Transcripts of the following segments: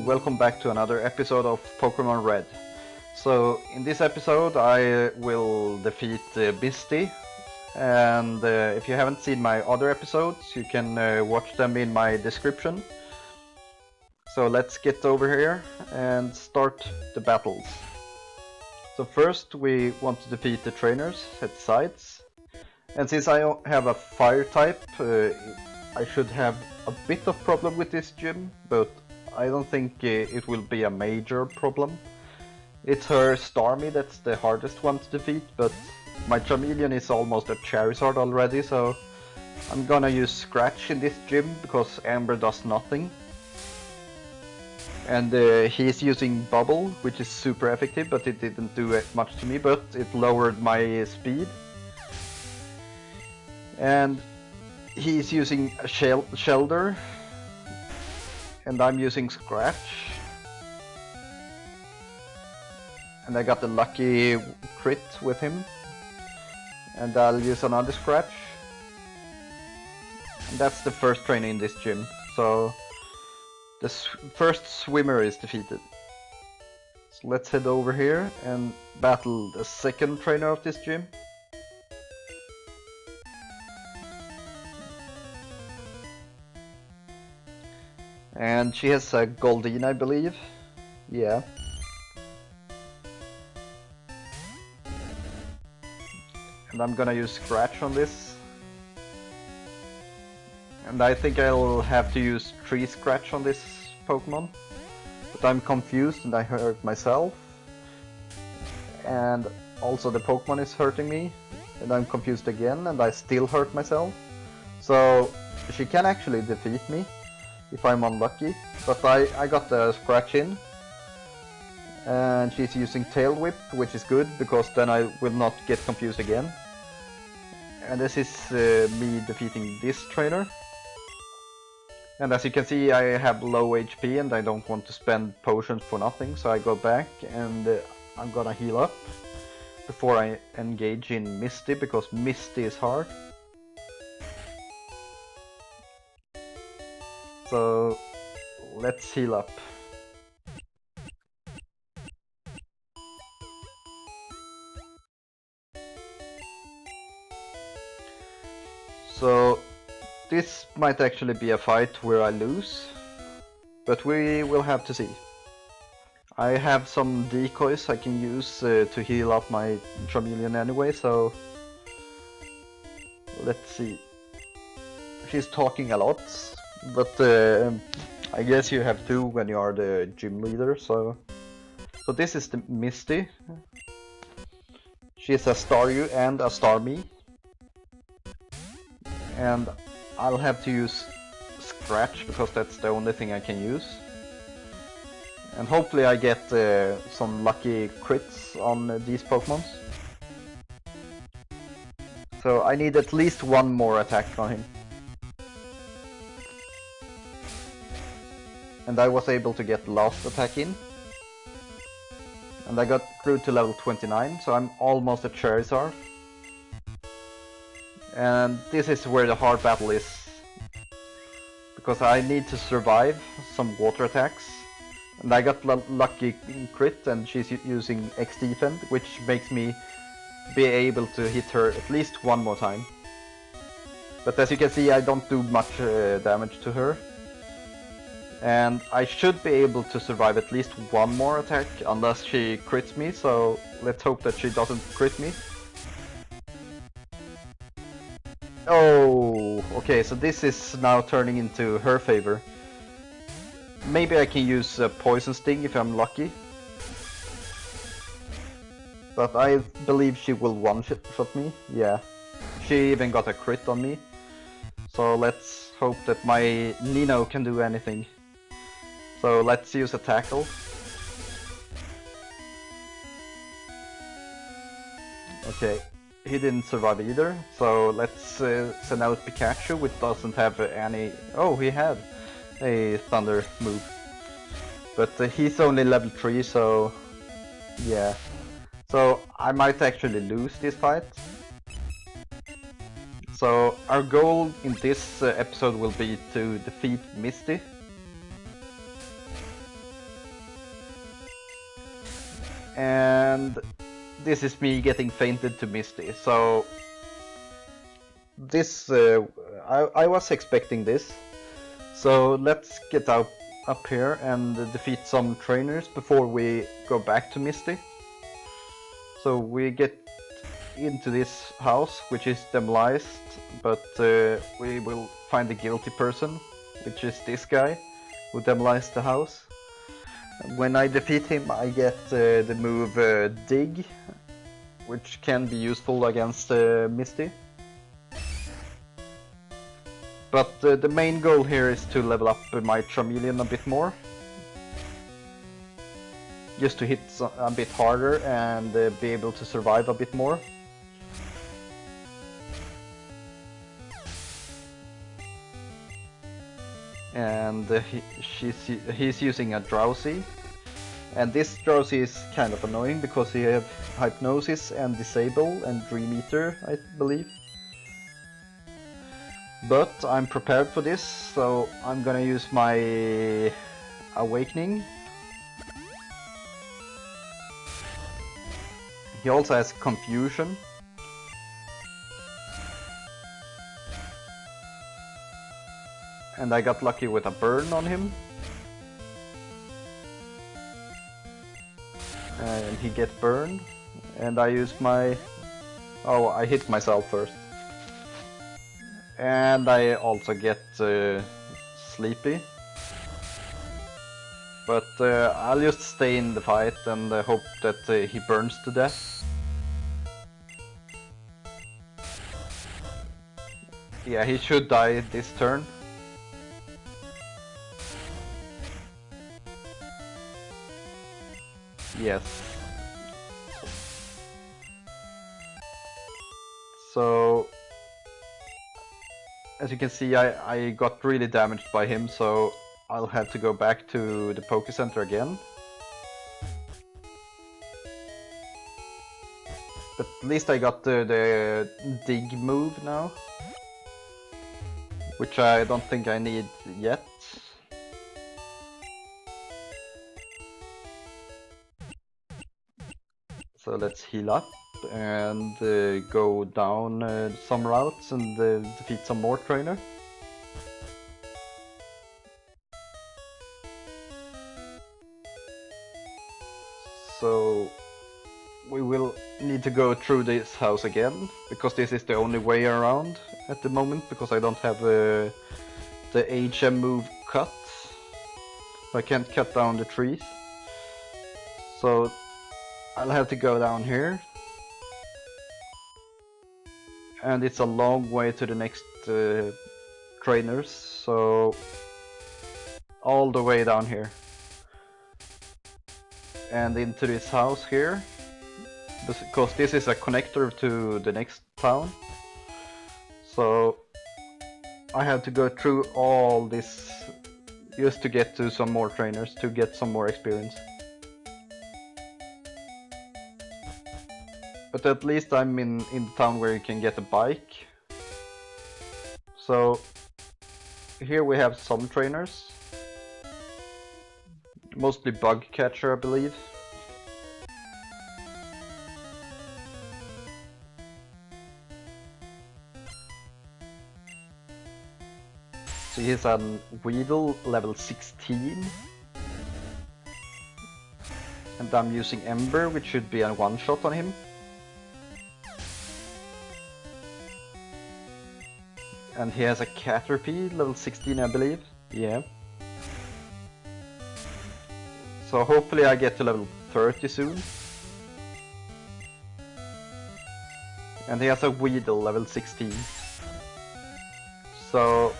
welcome back to another episode of Pokemon Red. So in this episode I will defeat Misty, and if you haven't seen my other episodes you can watch them in my description. So let's get over here and start the battles. So first we want to defeat the trainers at sites, and since I have a fire type I should have a bit of problem with this gym, but I don't think it will be a major problem. It's her Starmie that's the hardest one to defeat, but my Charmeleon is almost a Charizard already, so I'm gonna use Scratch in this gym because Amber does nothing. And he's using Bubble, which is super effective, but it didn't do much to me, but it lowered my speed. And he's using a Shelter, and I'm using Scratch. And I got the lucky crit with him. And I'll use another Scratch. And that's the first trainer in this gym. So the first swimmer is defeated. So let's head over here and battle the second trainer of this gym. And she has a Goldeen, I believe. Yeah. And I'm gonna use Scratch on this. And I think I'll have to use Tree Scratch on this Pokemon. But I'm confused and I hurt myself. And also the Pokemon is hurting me. And I'm confused again and I still hurt myself. So she can actually defeat me if I'm unlucky, but I got the Scratch in, and she's using Tail Whip, which is good because then I will not get confused again. And this is me defeating this trainer. And as you can see, I have low HP and I don't want to spend potions for nothing, so I go back and I'm gonna heal up before I engage in Misty, because Misty is hard. So let's heal up. So this might actually be a fight where I lose, but we will have to see. I have some decoys I can use to heal up my Charmeleon anyway, so let's see. She's talking a lot, but I guess you have to when you are the gym leader, so this is the Misty. She's a Staryu and a Starmie. And I'll have to use Scratch because that's the only thing I can use. And hopefully I get some lucky crits on these Pokemons. So I need at least one more attack on him. And I was able to get last attack in. And I got through to level 29, so I'm almost a Charizard. And this is where the hard battle is. Because I need to survive some water attacks. And I got lucky crit and she's using X defend, which makes me be able to hit her at least one more time. But as you can see, I don't do much damage to her. And I should be able to survive at least one more attack, unless she crits me, so let's hope that she doesn't crit me. Oh, okay, so this is now turning into her favor. Maybe I can use Poison Sting if I'm lucky. But I believe she will one-shot me, yeah. She even got a crit on me. So let's hope that my Nino can do anything. So let's use a tackle. Okay, he didn't survive either, so let's send out Pikachu, which doesn't have any... Oh, he had a Thunder move. But he's only level 3, so... yeah. So I might actually lose this fight. So our goal in this episode will be to defeat Misty. And this is me getting fainted to Misty. So this I was expecting this. So let's get up here and defeat some trainers before we go back to Misty. So we get into this house, which is demolished, but we will find the guilty person, which is this guy who demolished the house. When I defeat him, I get the move Dig, which can be useful against Misty. But the main goal here is to level up my Charmeleon a bit more. Just to hit a bit harder and be able to survive a bit more. And he's using a Drowsy. And this Drowsy is kind of annoying because he have Hypnosis and Disable and Dream Eater, I believe. But I'm prepared for this, so I'm gonna use my Awakening. He also has Confusion. And I got lucky with a burn on him. And he get burned. And I use my... Oh, I hit myself first. And I also get sleepy. But I'll just stay in the fight and hope that he burns to death. Yeah, he should die this turn. Yes. So, as you can see, I got really damaged by him, so I'll have to go back to the Poké Center again. But at least I got the Dig move now, which I don't think I need yet. So let's heal up and go down some routes and defeat some more trainer. So we will need to go through this house again, because this is the only way around at the moment, because I don't have the HM move cut. I can't cut down the trees. So I'll have to go down here. And it's a long way to the next trainers, so all the way down here. And into this house here, because this is a connector to the next town. So I have to go through all this just to get to some more trainers, to get some more experience. But at least I'm in the town where you can get a bike. So here we have some trainers. Mostly bug catcher, I believe. So he's a Weedle level 16. And I'm using Ember, which should be a one-shot on him. And he has a Caterpie, level 16 I believe. Yeah. So hopefully I get to level 30 soon. And he has a Weedle, level 16. So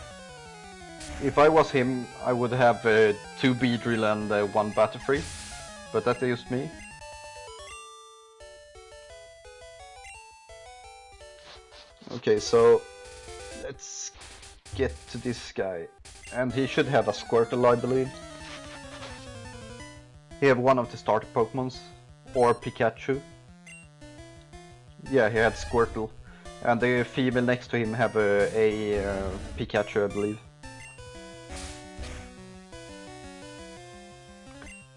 if I was him, I would have 2 Beedrill and 1 Butterfree. But that's just me. Okay, so let's get to this guy. And he should have a Squirtle, I believe. He have one of the starter Pokemons, or Pikachu. Yeah, he had Squirtle. And the female next to him have a Pikachu, I believe.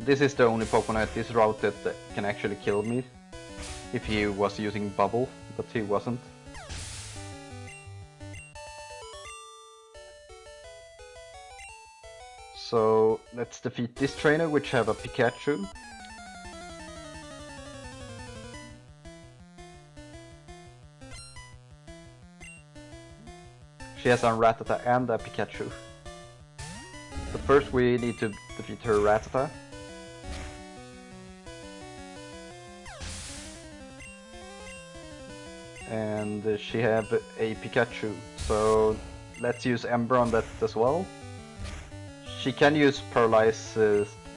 This is the only Pokemon at this route that can actually kill me if he was using Bubble, but he wasn't. So let's defeat this trainer, which have a Pikachu. She has a Rattata and a Pikachu. But first we need to defeat her Rattata. And she have a Pikachu, so let's use Ember on that as well. She can use Paralyze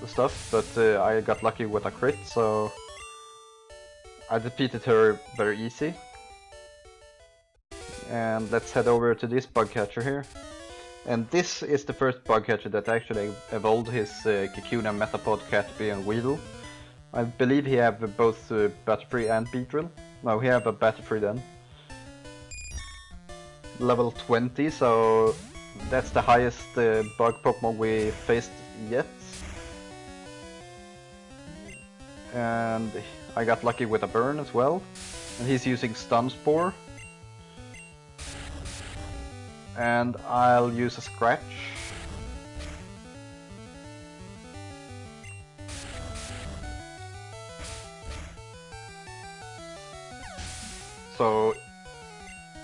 stuff, but I got lucky with a crit, so I defeated her very easy. And let's head over to this bug catcher here. And this is the first bug catcher that actually evolved his Kakuna, Metapod, Caterpie and Weedle. I believe he have both Butterfree and Beedrill. No, he have a Butterfree then. Level 20, so that's the highest bug Pokemon we faced yet. And I got lucky with a burn as well. And he's using Stun Spore. And I'll use a Scratch. So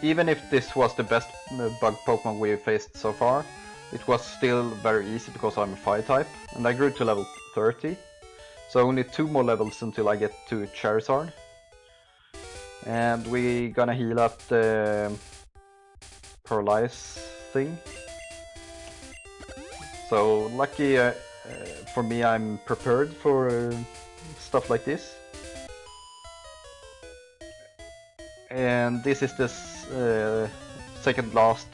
even if this was the best bug Pokemon we faced so far, it was still very easy because I'm a Fire type, and I grew to level 30. So only 2 more levels until I get to Charizard. And we gonna heal up the Paralyze thing. So lucky for me, I'm prepared for stuff like this. And this is the second last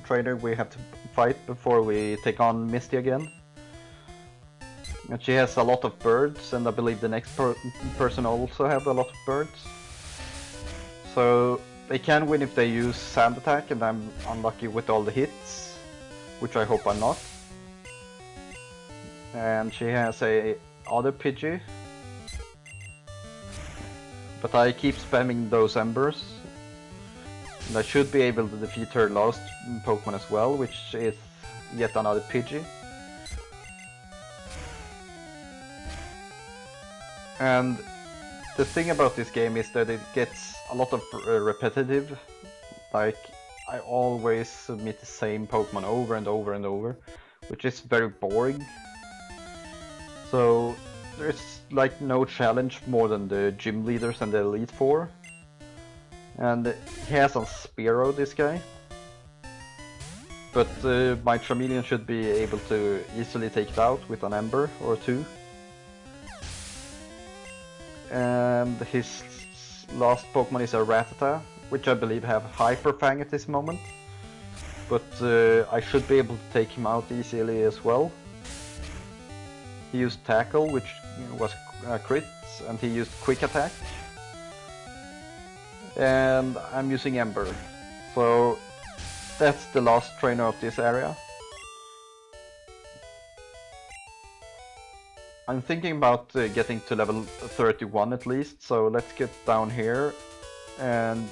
trainer we have to fight before we take on Misty again. And she has a lot of birds, and I believe the next person also have a lot of birds. So they can win if they use Sand Attack, and I'm unlucky with all the hits, which I hope I'm not. And she has a other Pidgey. But I keep spamming those embers. And I should be able to defeat her last Pokemon as well, which is yet another Pidgey. And the thing about this game is that it gets a lot of repetitive. Like, I always meet the same Pokemon over and over and over, which is very boring. So there's like no challenge more than the gym leaders and the Elite Four. And he has a Spearow, this guy. But my Charmeleon should be able to easily take it out with an Ember or two. And his last Pokemon is a Rattata, which I believe have Hyper Fang at this moment. But I should be able to take him out easily as well. He used Tackle, which was a crit, and he used Quick Attack. And I'm using Ember. So that's the last trainer of this area. I'm thinking about getting to level 31 at least, so let's get down here and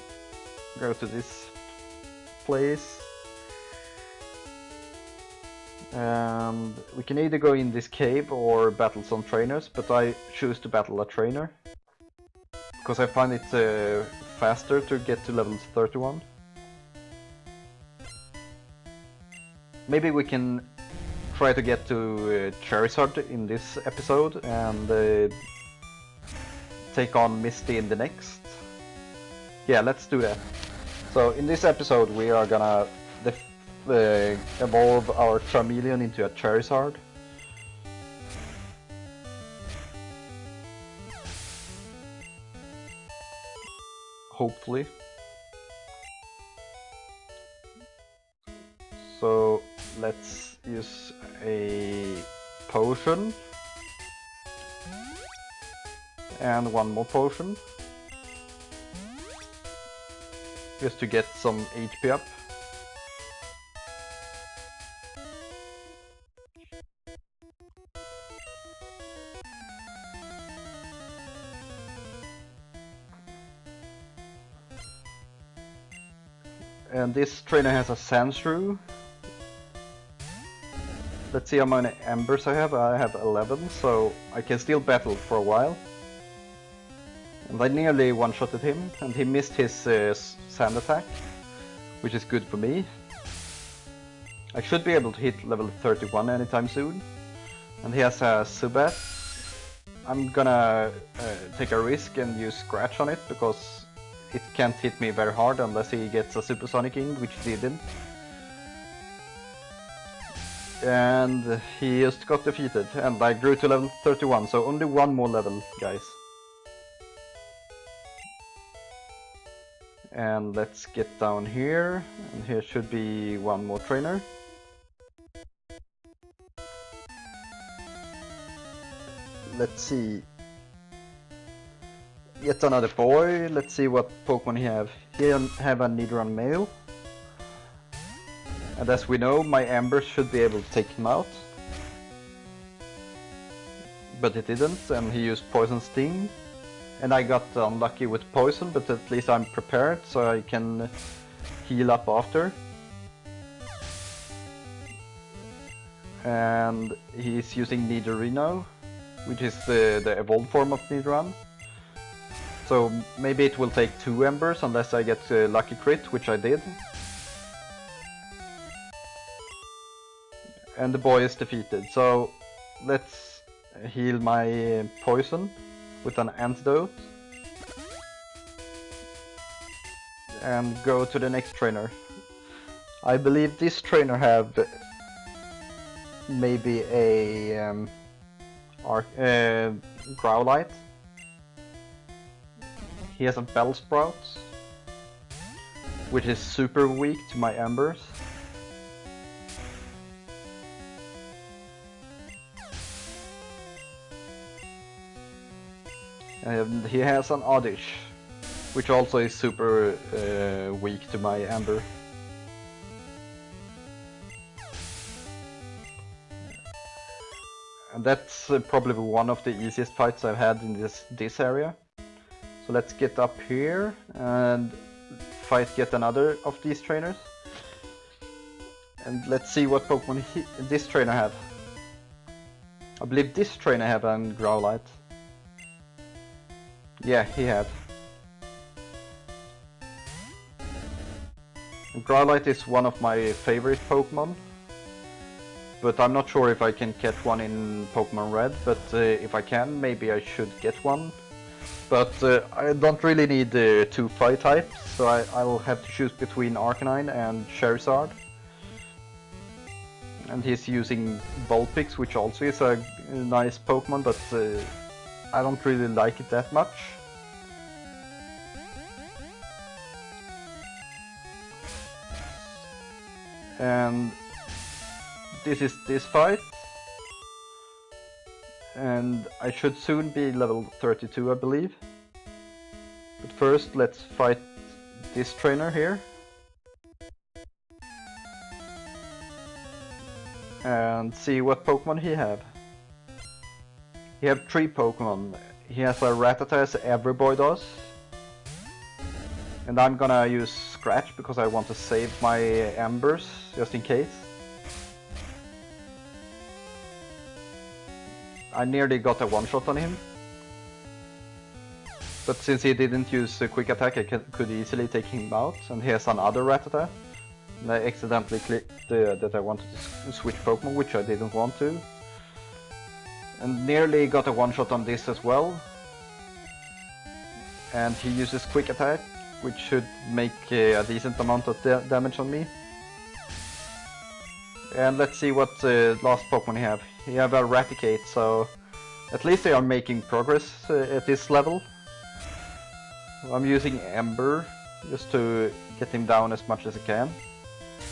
go to this place. And we can either go in this cave or battle some trainers, but I choose to battle a trainer because I find it faster to get to level 31. Maybe we can try to get to Charizard in this episode and take on Misty in the next. Yeah, let's do that. So in this episode we are gonna evolve our Charmeleon into a Charizard. Hopefully. So let's use a potion and one more potion just to get some HP up. And this trainer has a Sandshrew. Let's see how many embers I have. I have 11, so I can still battle for a while. And I nearly one-shotted him, and he missed his sand attack, which is good for me. I should be able to hit level 31 anytime soon. And he has a Zubat. I'm gonna take a risk and use Scratch on it, because it can't hit me very hard unless he gets a Supersonic Ing, which he didn't. And he just got defeated, and I grew to level 31, so only one more level, guys. And let's get down here, and here should be one more trainer. Let's see. Yet another boy. Let's see what Pokemon he have. He have a Nidoran male. And as we know, my Ember should be able to take him out. But it didn't, and he used Poison Sting. And I got unlucky with Poison, but at least I'm prepared, so I can heal up after. And he's using Nidorino, which is the evolved form of Nidoran. So maybe it will take 2 Embers unless I get a lucky crit, which I did. And the boy is defeated, so let's heal my poison with an antidote. And go to the next trainer. I believe this trainer have maybe a Growlite. He has a Bellsprout, which is super weak to my Embers. And he has an Oddish, which also is super weak to my Ember. And that's probably one of the easiest fights I've had in this area. So let's get up here and fight yet another of these trainers. And let's see what Pokemon this trainer have. I believe this trainer have a Growlite. Yeah, he had. Growlite is one of my favorite Pokemon, but I'm not sure if I can catch one in Pokemon Red, but if I can, maybe I should get one. But I don't really need 2 fire types, so I'll have to choose between Arcanine and Charizard. And he's using Vulpix, which also is a nice Pokemon, but I don't really like it that much. And this is this fight. And I should soon be level 32, I believe. But first, let's fight this trainer here. And see what Pokemon he have. He have 3 Pokemon. He has a Rattata as every boy does. And I'm gonna use Scratch because I want to save my Embers, just in case. I nearly got a one-shot on him. But since he didn't use a quick attack, I could easily take him out. And he has another Rattata. And I accidentally clicked that I wanted to switch Pokemon, which I didn't want to. And nearly got a one-shot on this as well. And he uses quick attack, which should make a decent amount of damage on me. And let's see what last Pokemon he have. He have a Raticate, so at least they are making progress at this level. I'm using Ember just to get him down as much as I can,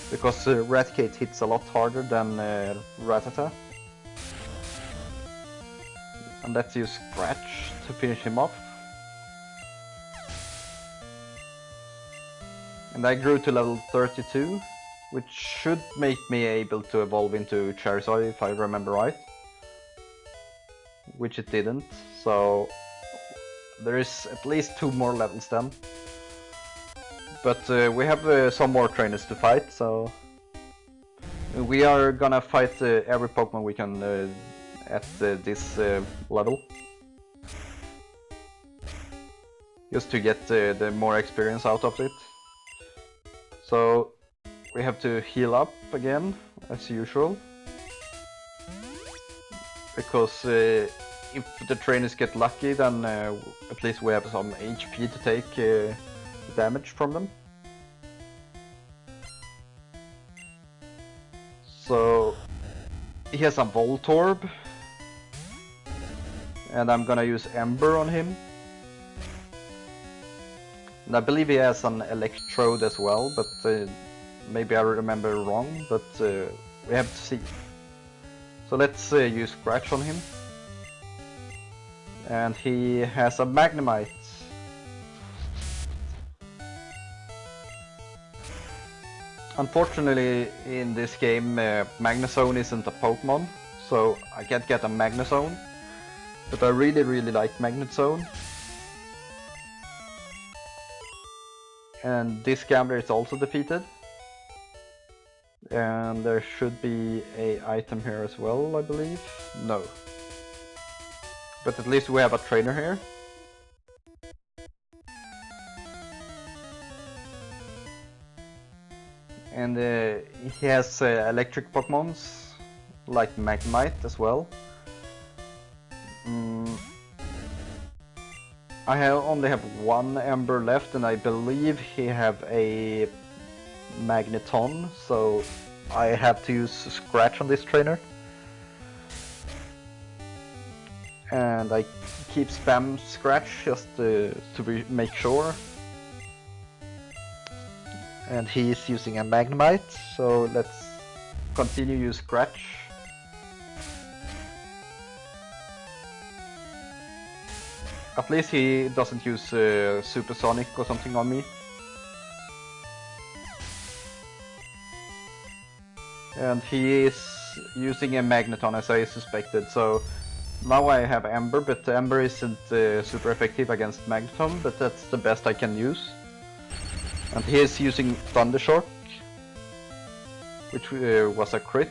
because Raticate hits a lot harder than Rattata. And let's use Scratch to finish him off. And I grew to level 32, which should make me able to evolve into Charizard if I remember right. Which it didn't, so there is at least 2 more levels then. But we have some more trainers to fight, so we are gonna fight every Pokemon we can at this level. Just to get the more experience out of it. So we have to heal up again, as usual. Because if the trainers get lucky, then at least we have some HP to take damage from them. So he has a Voltorb, and I'm gonna use Ember on him. And I believe he has an Electrode as well, but maybe I remember wrong, but we have to see. So let's use Scratch on him. And he has a Magnemite. Unfortunately, in this game, Magnezone isn't a Pokemon, so I can't get a Magnezone. But I really like Magnezone. And this Gambler is also defeated. And there should be a item here as well, I believe. No. But at least we have a trainer here. And he has electric Pokemons, like Magnemite as well. I only have one Ember left, and I believe he have a Magneton, so I have to use Scratch on this trainer. And I keep spam Scratch just to make sure. And he's using a Magnemite, so let's continue use Scratch. At least he doesn't use Supersonic or something on me. And he is using a Magneton as I suspected, so now I have Ember, but Ember isn't super effective against Magneton, but that's the best I can use. And he is using Thundershock, which was a crit,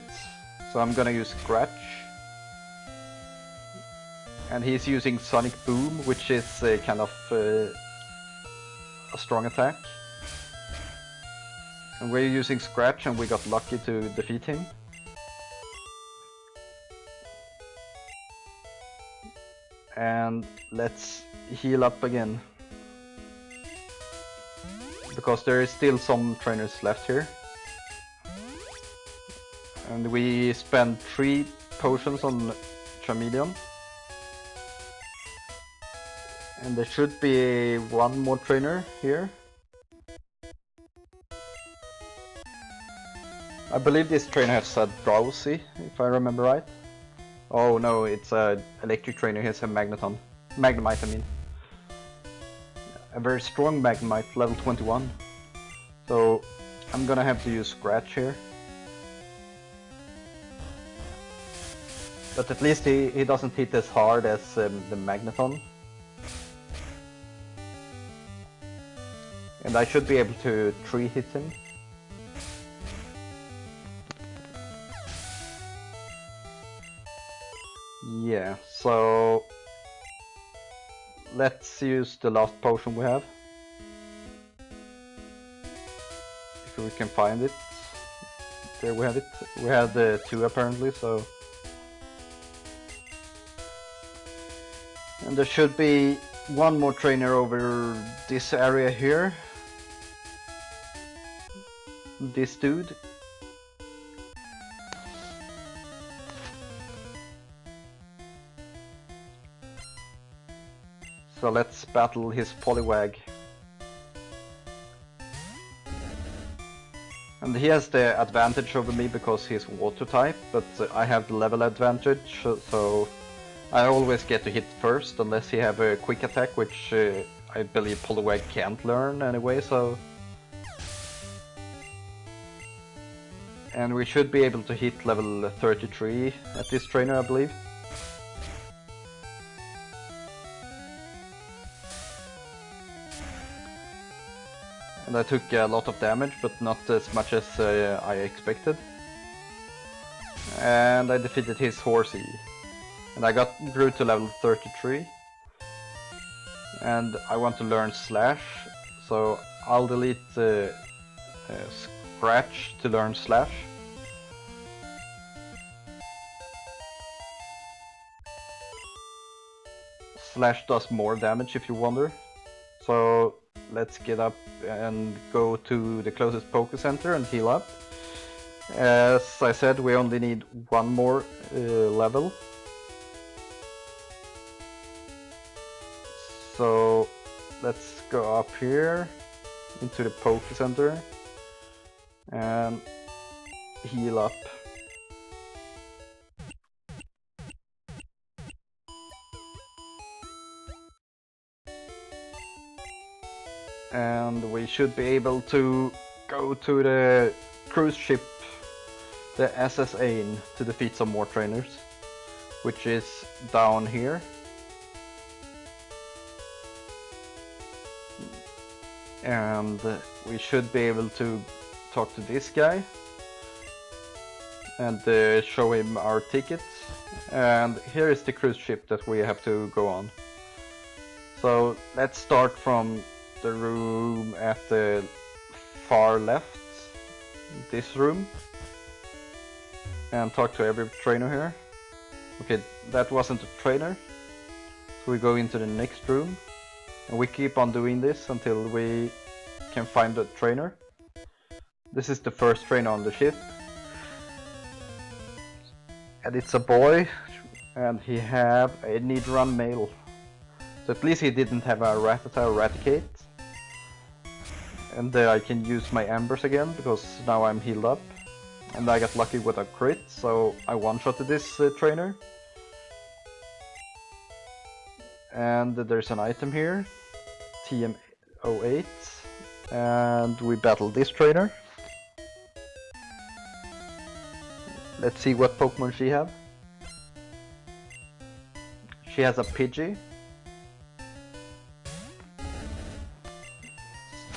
so I'm gonna use Scratch. And he's using Sonic Boom, which is kind of a strong attack. And we're using Scratch, and we got lucky to defeat him. And let's heal up again. Because there is still some trainers left here. And we spent 3 potions on Charmeleon. And there should be one more trainer here. I believe this trainer has a Drowsy, if I remember right. Oh no, it's a electric trainer, he has a Magneton. Magnemite, I mean. A very strong Magnemite, level 21. So I'm gonna have to use Scratch here. But at least he doesn't hit as hard as the Magneton. And I should be able to 3-hit him. Yeah, so let's use the last potion we have. If we can find it. There we have it. We had 2 apparently, so... And there should be one more trainer over this area here. This dude. So let's battle his Poliwag. And he has the advantage over me because he's water type, but I have the level advantage, so I always get to hit first unless he have a quick attack, which I believe Poliwag can't learn anyway, so... And we should be able to hit level 33 at this trainer, I believe. And I took a lot of damage, but not as much as I expected. And I defeated his horsey. And I grew to level 33. And I want to learn Slash, so I'll delete Scratch to learn Slash. Slash does more damage if you wonder. So let's get up and go to the closest Poké Center and heal up. As I said, we only need one more level. So let's go up here into the Poké Center and heal up. And we should be able to go to the cruise ship, the SS Ain, to defeat some more trainers, which is down here. And we should be able to talk to this guy and show him our tickets. And here is the cruise ship that we have to go on. So let's start from the room at the far left, this room, and talk to every trainer here. Okay, that wasn't a trainer, so we go into the next room. And we keep on doing this until we can find a trainer. This is the first trainer on the ship. And it's a boy, and he have a Nidoran male. So at least he didn't have a Rattata or Raticate. And I can use my Embers again, because now I'm healed up. And I got lucky with a crit, so I one-shotted this trainer. And there's an item here, TM08, and we battle this trainer. Let's see what Pokemon she have. She has a Pidgey.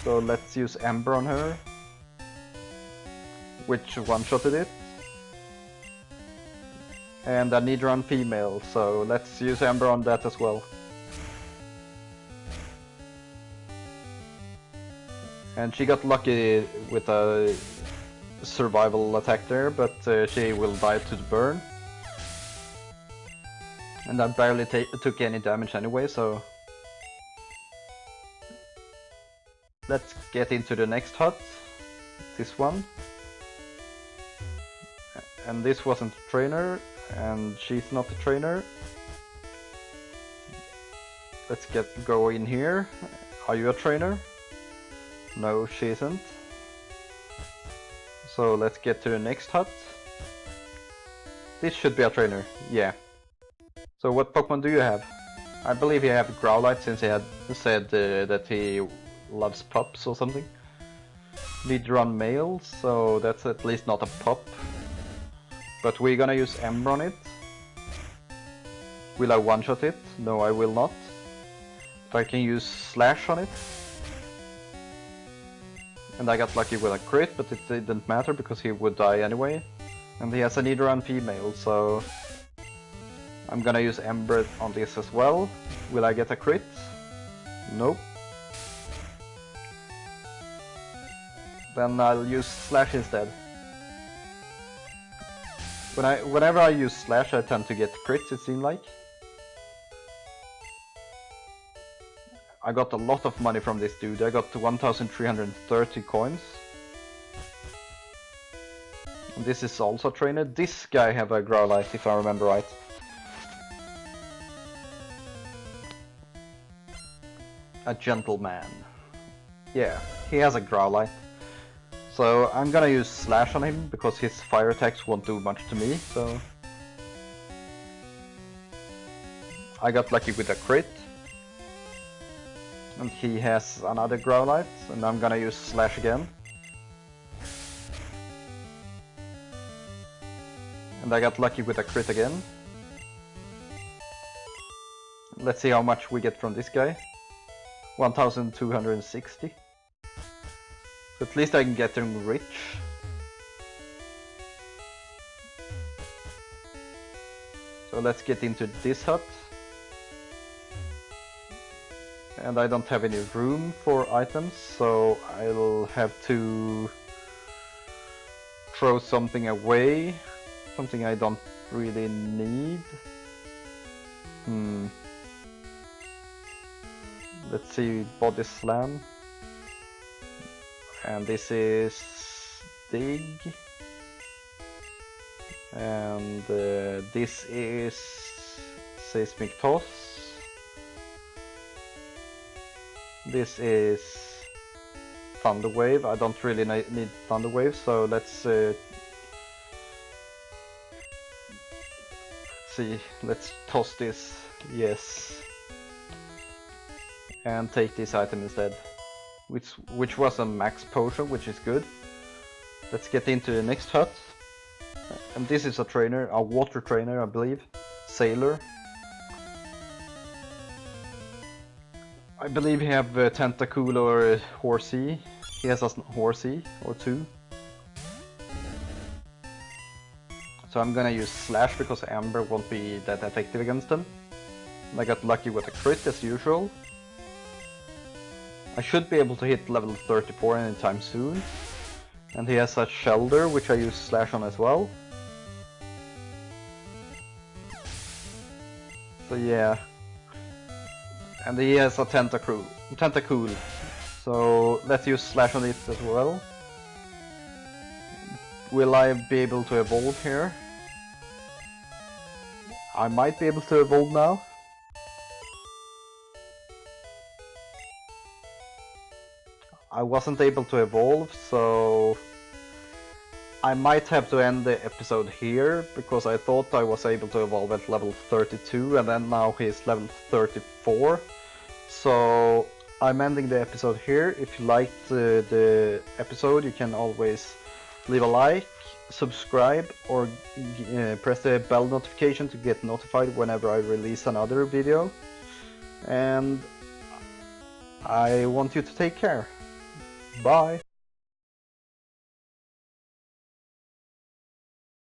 So let's use Ember on her, which one-shotted it. And a Nidoran female, so let's use Ember on that as well. And she got lucky with a survival attack there, but she will die to the burn. And I barely took any damage anyway, so... Let's get into the next hut, this one. And this wasn't a trainer, and she's not a trainer. Let's go in here. Are you a trainer? No, she isn't. So let's get to the next hut. This should be a trainer, yeah. So what Pokemon do you have? I believe you have Growlithe, since he had said that he loves pups or something. Nidoran male, so that's at least not a pup. But we're gonna use Ember on it. Will I one-shot it? No, I will not. But I can use Slash on it. And I got lucky with a crit, but it didn't matter because he would die anyway. And he has a Nidoran female, so... I'm gonna use Ember on this as well. Will I get a crit? Nope. Then I'll use Slash instead. Whenever I use Slash, I tend to get crits, it seems like. I got a lot of money from this dude. I got 1,330 coins. And this is also a trainer. This guy have a Growlithe, if I remember right. A gentleman. Yeah, he has a Growlithe. So I'm gonna use Slash on him, because his fire attacks won't do much to me, so... I got lucky with a crit. And he has another Growlithe, and I'm gonna use Slash again. And I got lucky with a crit again. Let's see how much we get from this guy. 1,260. At least I can get them rich. So let's get into this hut. And I don't have any room for items, so I'll have to throw something away. Something I don't really need. Let's see, body slam. And this is dig. And this is seismic toss. This is thunder wave. I don't really need thunder wave, so let's see. Let's toss this. Yes. And take this item instead, which was a max potion, which is good. Let's get into the next hut. And this is a trainer, a water trainer, I believe. Sailor. I believe he have a tentacool or a horsey. He has a horsey or two. So I'm gonna use slash because Amber won't be that effective against him. And I got lucky with a crit as usual. I should be able to hit level 34 anytime soon. And he has a shelter, which I use slash on as well. So yeah. And he has a tentacool. So let's use slash on it as well. Will I be able to evolve here? I might be able to evolve now. I wasn't able to evolve, so I might have to end the episode here, because I thought I was able to evolve at level 32 and then now he's level 34. So I'm ending the episode here. If you liked the episode, you can always leave a like, subscribe, or press the bell notification to get notified whenever I release another video. And I want you to take care. Bye!